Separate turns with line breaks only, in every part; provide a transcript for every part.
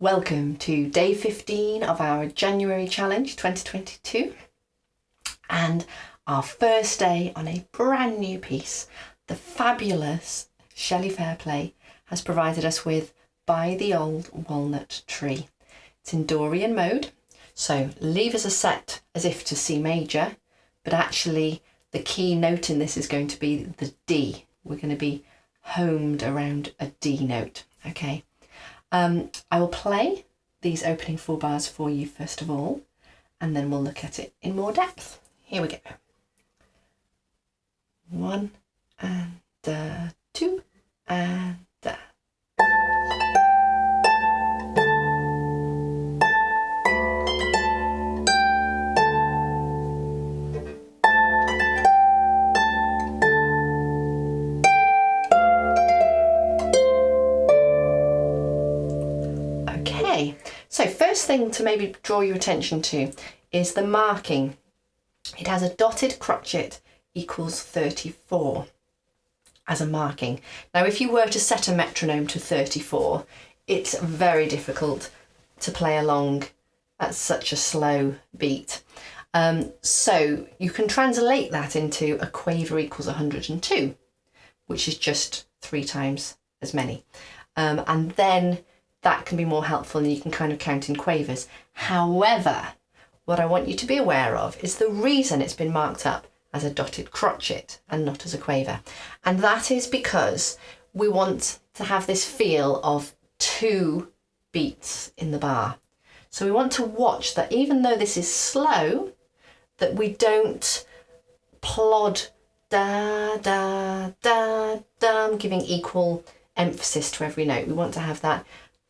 Welcome to day 15 of our January challenge 2022 and our first day on a brand new piece. The fabulous Shelley Fairplay has provided us with By the Old Walnut Tree. It's in Dorian mode, so levers are set as if to C major, but actually the key note in this is going to be the D. We're going to be homed around a D note, okay? I will play these opening 4 bars for you first of all, and then we'll look at it in more depth. Here we go. 1 and 2 and So first thing to maybe draw your attention to is the marking. It has a dotted crotchet equals 34 as a marking. Now if you were to set a metronome to 34, it's very difficult to play along at such a slow beat. So you can translate that into a quaver equals 102, which is just 3 times as many. And then that can be more helpful and you can kind of count in quavers. However, what I want you to be aware of is the reason it's been marked up as a dotted crotchet and not as a quaver. And that is because we want to have this feel of 2 beats in the bar. So we want to watch that even though this is slow, that we don't plod da, da, da, dum, giving equal emphasis to every note. We want to have that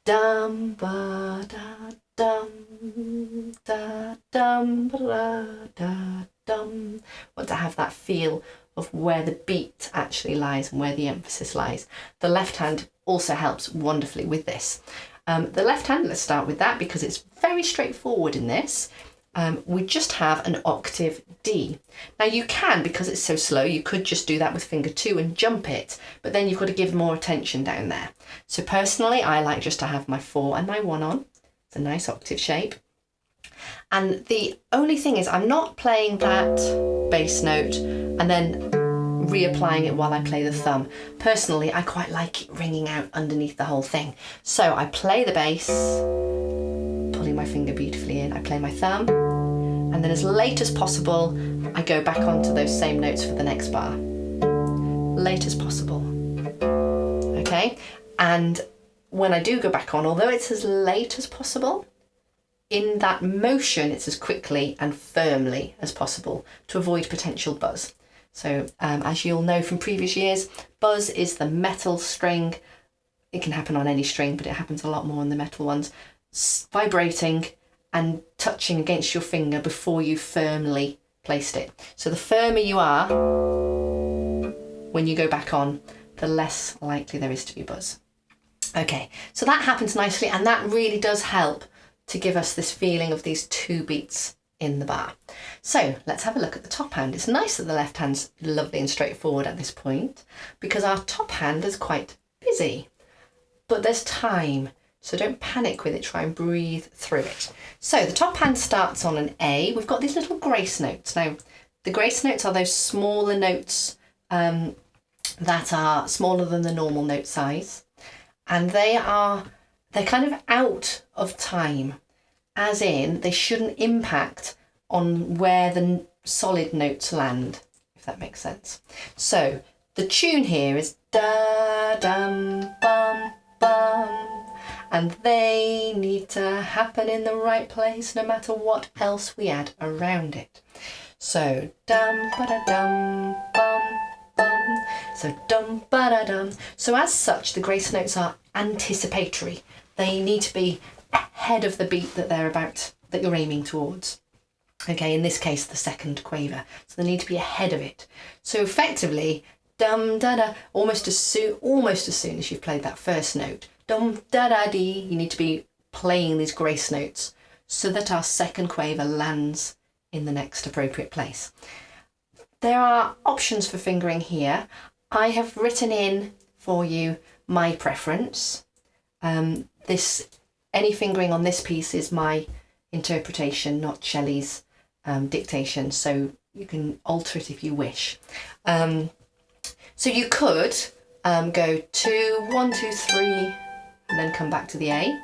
dum ba da dum da dum ba da dum. Want to have that feel of where the beat actually lies and where the emphasis lies. The left hand also helps wonderfully with this. The left hand, let's start with that because it's very straightforward in this. We just have an octave D. Now you can, because it's so slow, you could just do that with finger 2 and jump it, but then you've got to give more attention down there. So personally, I like just to have my 4 and my 1 on. It's a nice octave shape. And the only thing is I'm not playing that bass note and then reapplying it while I play the thumb. Personally, I quite like it ringing out underneath the whole thing. So I play the bass, pulling my finger beautifully in, I play my thumb, and then as late as possible, I go back onto those same notes for the next bar. Late as possible. Okay? And when I do go back on, although it's as late as possible, in that motion, it's as quickly and firmly as possible to avoid potential buzz. So as you'll know from previous years, buzz is the metal string. It can happen on any string, but it happens a lot more on the metal ones. Vibrating and touching against your finger before you firmly placed it. So the firmer you are when you go back on, the less likely there is to be buzz. Okay, so that happens nicely and that really does help to give us this feeling of these 2 beats in the bar. So let's have a look at the top hand. It's nice that the left hand's lovely and straightforward at this point because our top hand is quite busy, but there's time. So don't panic with it, try and breathe through it. So the top hand starts on an A. We've got these little grace notes. Now, the grace notes are those smaller notes that are smaller than the normal note size. And they're kind of out of time, as in they shouldn't impact on where the solid notes land, if that makes sense. So the tune here is da dum bum bum. And they need to happen in the right place no matter what else we add around it. So dum ba da dum bum bum. So dum ba da dum. So as such, the grace notes are anticipatory. They need to be ahead of the beat that you're aiming towards. Okay, in this case, the second quaver. So they need to be ahead of it. So effectively, dum da da, almost as soon as you've played that first note. Dum da da dee, you need to be playing these grace notes so that our second quaver lands in the next appropriate place. There are options for fingering here. I have written in for you my preference. This any fingering on this piece is my interpretation, not Shelley's dictation, so you can alter it if you wish. So you could go 2, 1, 2, 3, and then come back to the A.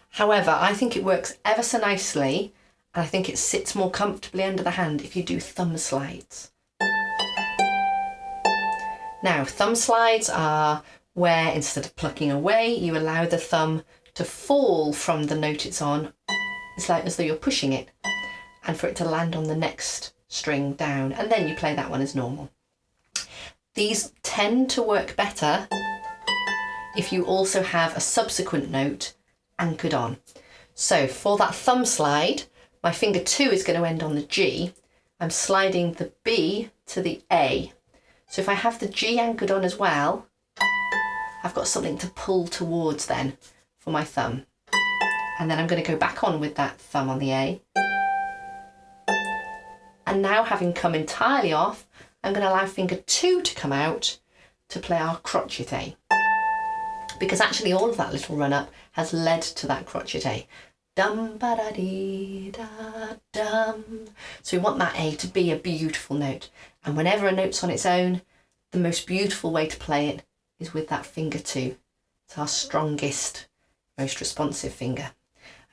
However, I think it works ever so nicely, and I think it sits more comfortably under the hand if you do thumb slides. Now, thumb slides are where instead of plucking away, you allow the thumb to fall from the note it's on. It's like as though you're pushing it, and for it to land on the next string down, and then you play that one as normal. These tend to work better if you also have a subsequent note anchored on. So for that thumb slide, my finger 2 is going to end on the G. I'm sliding the B to the A. So if I have the G anchored on as well, I've got something to pull towards then for my thumb. And then I'm going to go back on with that thumb on the A. And now, having come entirely off, I'm going to allow finger 2 to come out to play our crotchet A. Because actually all of that little run up has led to that crotchet A. Dum ba da dee da dum. So we want that A to be a beautiful note. And whenever a note's on its own, the most beautiful way to play it is with that finger 2. It's our strongest, most responsive finger.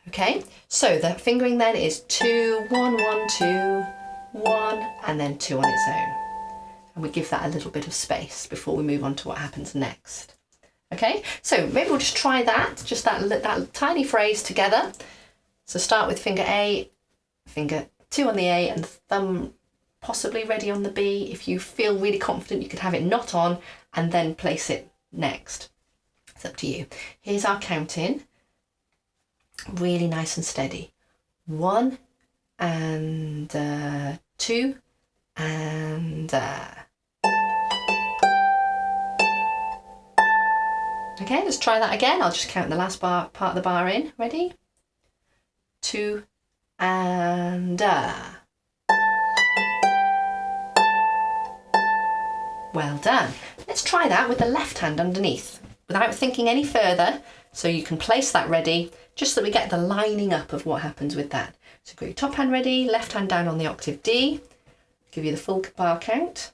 Okay, so the fingering then is 2, 1, 1, 2, 1, and then 2 on its own. And we give that a little bit of space before we move on to what happens next. Okay, so maybe we'll just try that, just that tiny phrase together. So start with finger A, finger 2 on the A, and thumb possibly ready on the B. If you feel really confident, you could have it not on and then place it next. It's up to you. Here's our counting. Really nice and steady. 1 and 2 and okay, let's try that again. I'll just count the last part of the bar in. Ready? 2 and Well done. Let's try that with the left hand underneath without thinking any further. So you can place that ready, just so that we get the lining up of what happens with that. So got your top hand ready, left hand down on the octave D. Give you the full bar count.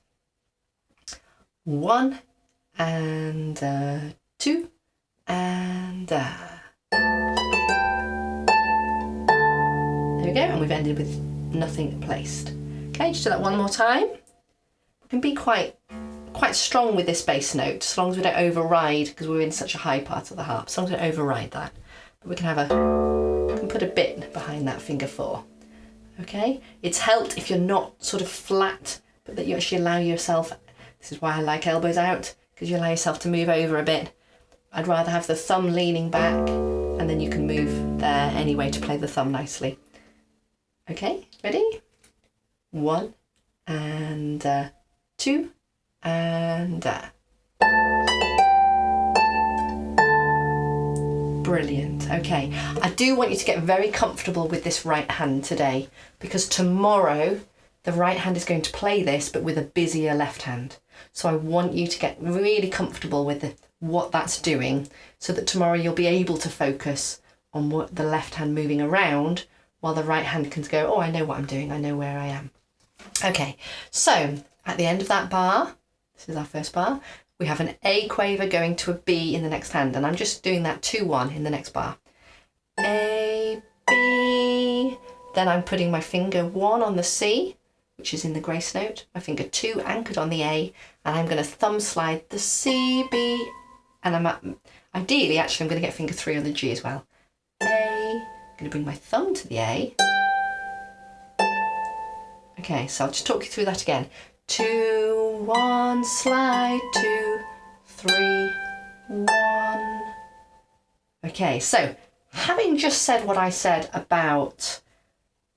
1 and 2 and There we go, and we've ended with nothing placed. Okay, just do that one more time. We can be quite strong with this bass note, as long as we don't override, because we're in such a high part of the harp, as long as we don't override that. But we can put a bit behind that finger 4. Okay, it's helped if you're not sort of flat, but that you actually allow yourself, this is why I like elbows out, because you allow yourself to move over a bit. I'd rather have the thumb leaning back, and then you can move there anyway to play the thumb nicely. Okay, ready? 1 and 2 and Brilliant. Okay, I do want you to get very comfortable with this right hand today, because tomorrow the right hand is going to play this but with a busier left hand. So I want you to get really comfortable with what that's doing, so that tomorrow you'll be able to focus on what the left hand moving around, while the right hand can go, oh, I know what I'm doing, I know where I am. Okay, so at the end of that bar, this is our first bar, we have an A quaver going to a B in the next hand, and I'm just doing that 2-1 in the next bar. A, B, then I'm putting my finger 1 on the C, which is in the grace note, my finger 2 anchored on the A, and I'm going to thumb slide the C, B, and ideally, actually, I'm going to get finger 3 on the G as well. A, I'm going to bring my thumb to the A. Okay, so I'll just talk you through that again. 2, 1, slide, 2, 3, 1. Okay, so having just said what I said about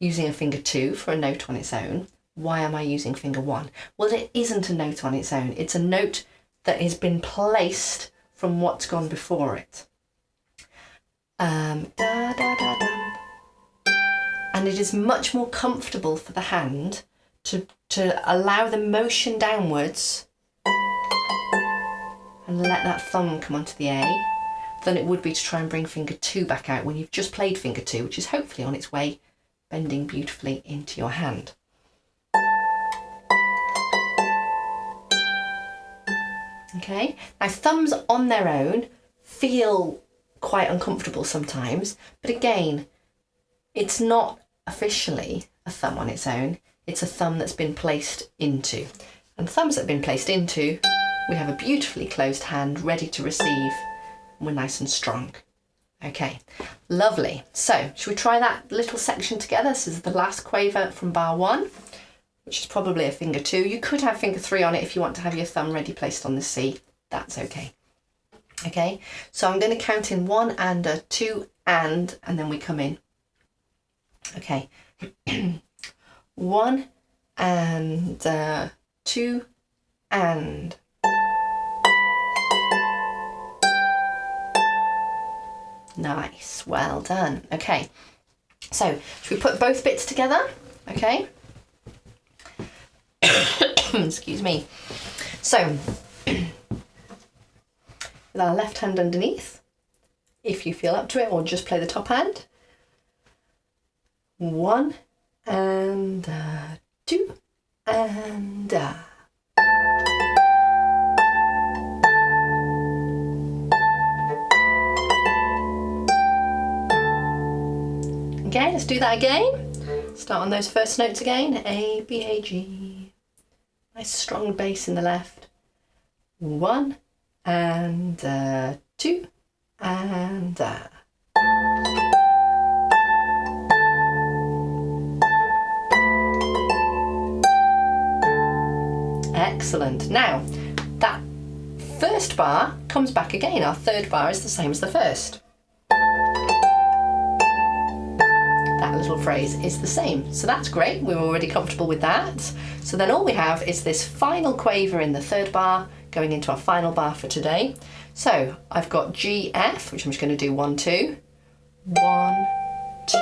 using a finger 2 for a note on its own, why am I using finger 1? Well, it isn't a note on its own. It's a note that has been placed from what's gone before it. Da, da, da, da. And it is much more comfortable for the hand to allow the motion downwards and let that thumb come onto the A. than it would be to try and bring finger 2 back out when you've just played finger 2, which is hopefully on its way, bending beautifully into your hand. Okay, now thumbs on their own feel quite uncomfortable sometimes, but again, it's not officially a thumb on its own, it's a thumb that's been placed into. And thumbs that have been placed into, we have a beautifully closed hand ready to receive, and we're nice and strong. Okay, lovely. So, should we try that little section together? This is the last quaver from bar 1, which is probably a finger 2. You could have finger 3 on it if you want to have your thumb ready placed on the C. That's okay. Okay, so I'm going to count in 1 and a 2 and then we come in. Okay, 1 and 2 and. Nice, well done. Okay, so should we put both bits together? Okay. Excuse me. So, with our left hand underneath, if you feel up to it, or just play the top hand. 1 and 2 and. Okay, let's do that again. Start on those first notes again. A, B, A, G. Nice strong bass in the left. 1 and 2 and. Excellent. Now, that first bar comes back again. Our third bar is the same as the first. That little phrase is the same. So that's great. We're already comfortable with that. So then all we have is this final quaver in the third bar going into our final bar for today. So I've got G, F, which I'm just going to do 1, 2. 1, 2.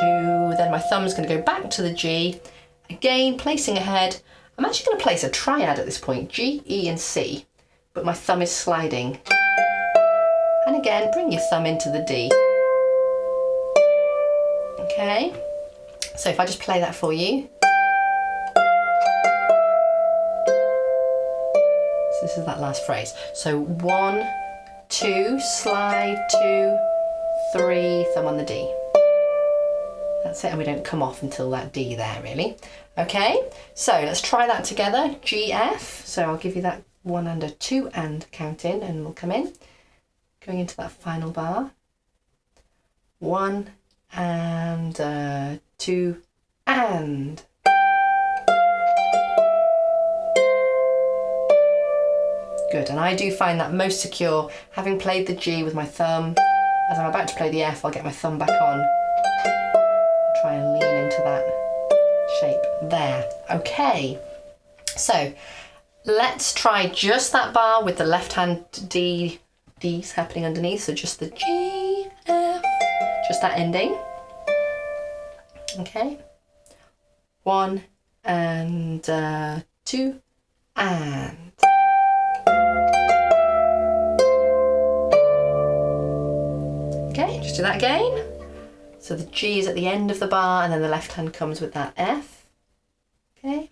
Then my thumb's going to go back to the G. Again, placing ahead. I'm actually going to place a triad at this point, G, E and C, but my thumb is sliding. And again, bring your thumb into the D. Okay, so if I just play that for you. So this is that last phrase. So 1, 2, slide, 2, 3, thumb on the D. That's it, and we don't come off until that D there, really. Okay, so let's try that together. G, F. So I'll give you that 1 and a 2 and count in, and we'll come in. Going into that final bar. 1 and 2 and. Good, and I do find that most secure having played the G with my thumb. As I'm about to play the F, I'll get my thumb back on. Try and lean into that shape there. Okay, so let's try just that bar with the left hand D's happening underneath. So just the G, F, just that ending. Okay, 1 and 2 and. Okay, just do that again. So the G is at the end of the bar, and then the left hand comes with that F. Okay.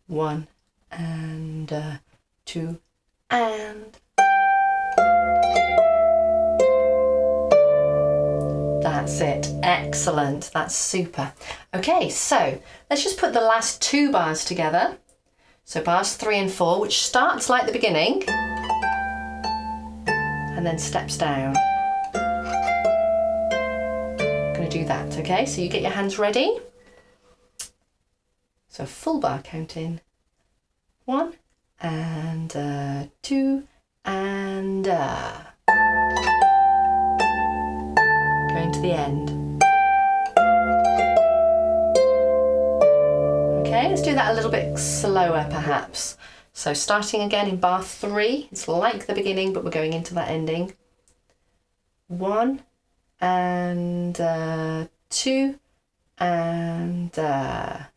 1 and 2 and. That's it. Excellent. That's super. Okay, so let's just put the last 2 bars together. So bars 3 and 4, which starts like the beginning and then steps down. Do that, okay? So you get your hands ready. So full bar count in. 1 and 2 and going to the end. Okay, let's do that a little bit slower perhaps. So starting again in bar 3, it's like the beginning, but we're going into that ending. 1 and 2 and that's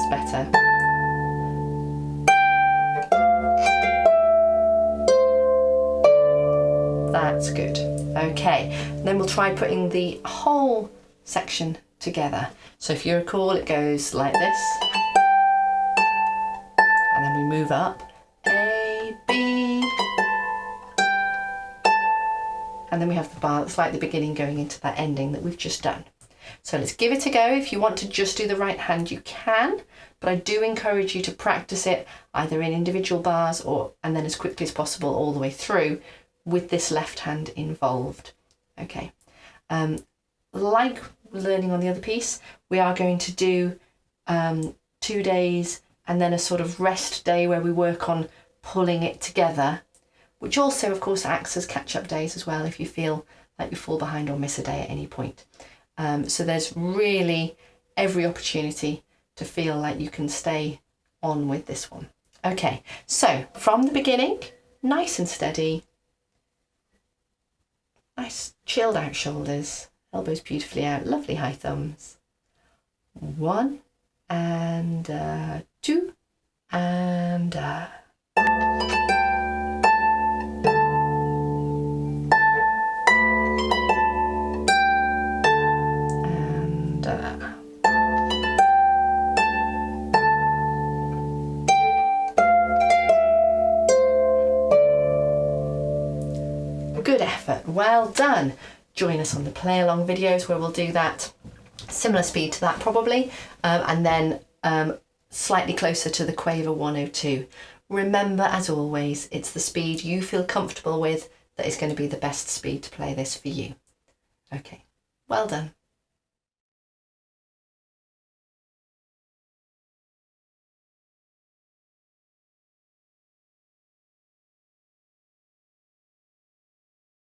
better. That's good. Okay, then we'll try putting the whole section together. So if you recall, it goes like this, and then we move up, A, B, and then we have the bar that's like the beginning going into that ending that we've just done. So let's give it a go. If you want to just do the right hand, you can, but I do encourage you to practice it either in individual bars and then as quickly as possible all the way through with this left hand involved. Okay. Like learning on the other piece, we are going to do 2 days and then a sort of rest day where we work on pulling it together, which also of course acts as catch-up days as well if you feel like you fall behind or miss a day at any point. So there's really every opportunity to feel like you can stay on with this one. Okay, so from the beginning, nice and steady, nice chilled out shoulders, elbows beautifully out, lovely high thumbs. 1 and 2 and good effort, well done. Join us on the play along videos where we'll do that similar speed to that probably, and then slightly closer to the Quaver 102. Remember, as always, it's the speed you feel comfortable with that is going to be the best speed to play this for you. Okay, well done.